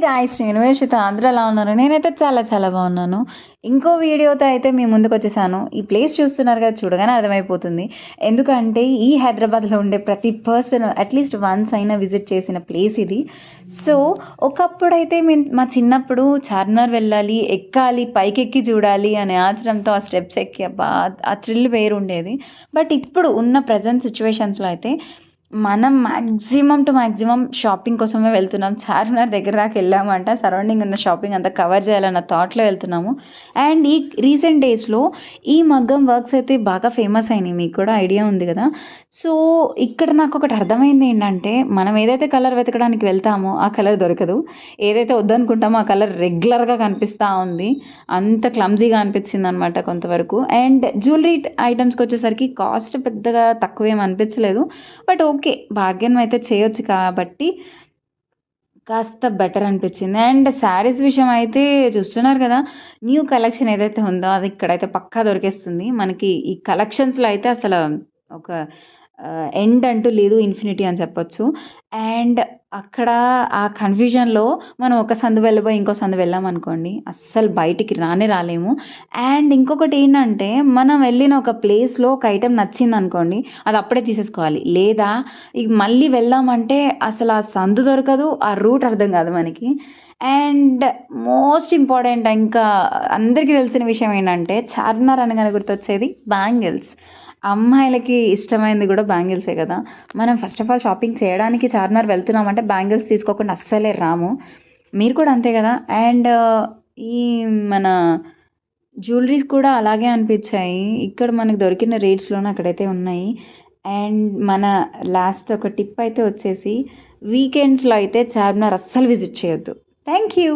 Guys, నేను శ్వేత. అందరూ ఎలా ఉన్నారు? నేనైతే చాలా చాలా బాగున్నాను. ఇంకో వీడియోతో అయితే మీ ముందుకు వచ్చేసాను. ఈ ప్లేస్ చూస్తున్నారు కదా, చూడగానే అర్థమైపోతుంది. ఎందుకంటే ఈ హైదరాబాద్లో ఉండే ప్రతి పర్సన్ అట్లీస్ట్ వన్స్ అయినా విజిట్ చేసిన ప్లేస్ ఇది. సో ఒకప్పుడైతే మా చిన్నప్పుడు చార్మినార్ వెళ్ళాలి, ఎక్కాలి, పైకెక్కి చూడాలి అనే ఆత్రంతో ఆ స్టెప్స్ ఎక్కి అబ్బా, ఆ థ్రిల్ వేరు ఉండేది. బట్ ఇప్పుడు ఉన్న ప్రజెంట్ సిచ్యువేషన్స్లో అయితే మనం మ్యాక్సిమం టు మ్యాక్సిమం షాపింగ్ కోసమే వెళ్తున్నాం. చార్మినార్ దగ్గర దాకా వెళ్ళామంట, సరౌండింగ్ ఉన్న షాపింగ్ అంతా కవర్ చేయాలన్న థాట్లో వెళ్తున్నాము. అండ్ ఈ రీసెంట్ డేస్లో ఈ మగ్గం వర్క్స్ అయితే బాగా ఫేమస్ అయినాయి, మీకు కూడా ఐడియా ఉంది కదా. సో ఇక్కడ నాకు ఒకటి అర్థమైంది ఏంటంటే, మనం ఏదైతే కలర్ వెతకడానికి వెళ్తామో ఆ కలర్ దొరకదు, ఏదైతే వద్దనుకుంటామో ఆ కలర్ రెగ్యులర్గా కనిపిస్తూ ఉంది. అంత క్లమ్జీగా అనిపించింది అనమాట కొంతవరకు. అండ్ జ్యువెలరీ ఐటమ్స్కి వచ్చేసరికి కాస్ట్ పెద్దగా తక్కువేం అనిపించలేదు. బట్ ఓకే, బార్గెన్ అయితే చేయొచ్చు కాబట్టి కాస్త బెటర్ అనిపించింది. అండ్ శారీస్ విషయం అయితే చూస్తున్నారు కదా, న్యూ కలెక్షన్ ఏదైతే ఉందో అది ఇక్కడైతే పక్కా దొరికేస్తుంది మనకి. ఈ కలెక్షన్స్లో అయితే అసలు ఒక ఎండ్ అంటూ లేదు, ఇన్ఫినిటీ అని చెప్పొచ్చు. అండ్ అక్కడ ఆ కన్ఫ్యూజన్లో మనం ఒక సందు వెళ్ళిపోయి ఇంకో సందు వెళ్ళామనుకోండి, అస్సలు బయటికి రాలేము. అండ్ ఇంకొకటి ఏంటంటే, మనం వెళ్ళిన ఒక ప్లేస్లో ఒక ఐటెం నచ్చింది అనుకోండి, అది అప్పుడే తీసేసుకోవాలి. లేదా ఇక మళ్ళీ వెళ్దామంటే అసలు ఆ సందు దొరకదు, ఆ రూట్ అర్థం కాదు మనకి. అండ్ మోస్ట్ ఇంపార్టెంట్, ఇంకా అందరికీ తెలిసిన విషయం ఏంటంటే, చార్మినార్ అనగానే గుర్తొచ్చేది బ్యాంగిల్స్. అమ్మాయిలకి ఇష్టమైనది కూడా బ్యాంగిల్సే కదా. మనం ఫస్ట్ ఆఫ్ ఆల్ షాపింగ్ చేయడానికి చార్మినార్ వెళ్తున్నామంటే బ్యాంగిల్స్ తీసుకోకుండా అస్సలే రాము. మీరు కూడా అంతే కదా. అండ్ ఈ మన జ్యువెలరీస్ కూడా అలాగే అనిపించాయి. ఇక్కడ మనకు దొరికిన రేట్స్లోనే అక్కడైతే ఉన్నాయి. అండ్ మన లాస్ట్ ఒక టిప్ అయితే వచ్చేసి, వీకెండ్స్లో అయితే చార్మినార్ అస్సలు విజిట్ చేయొద్దు. Thank you.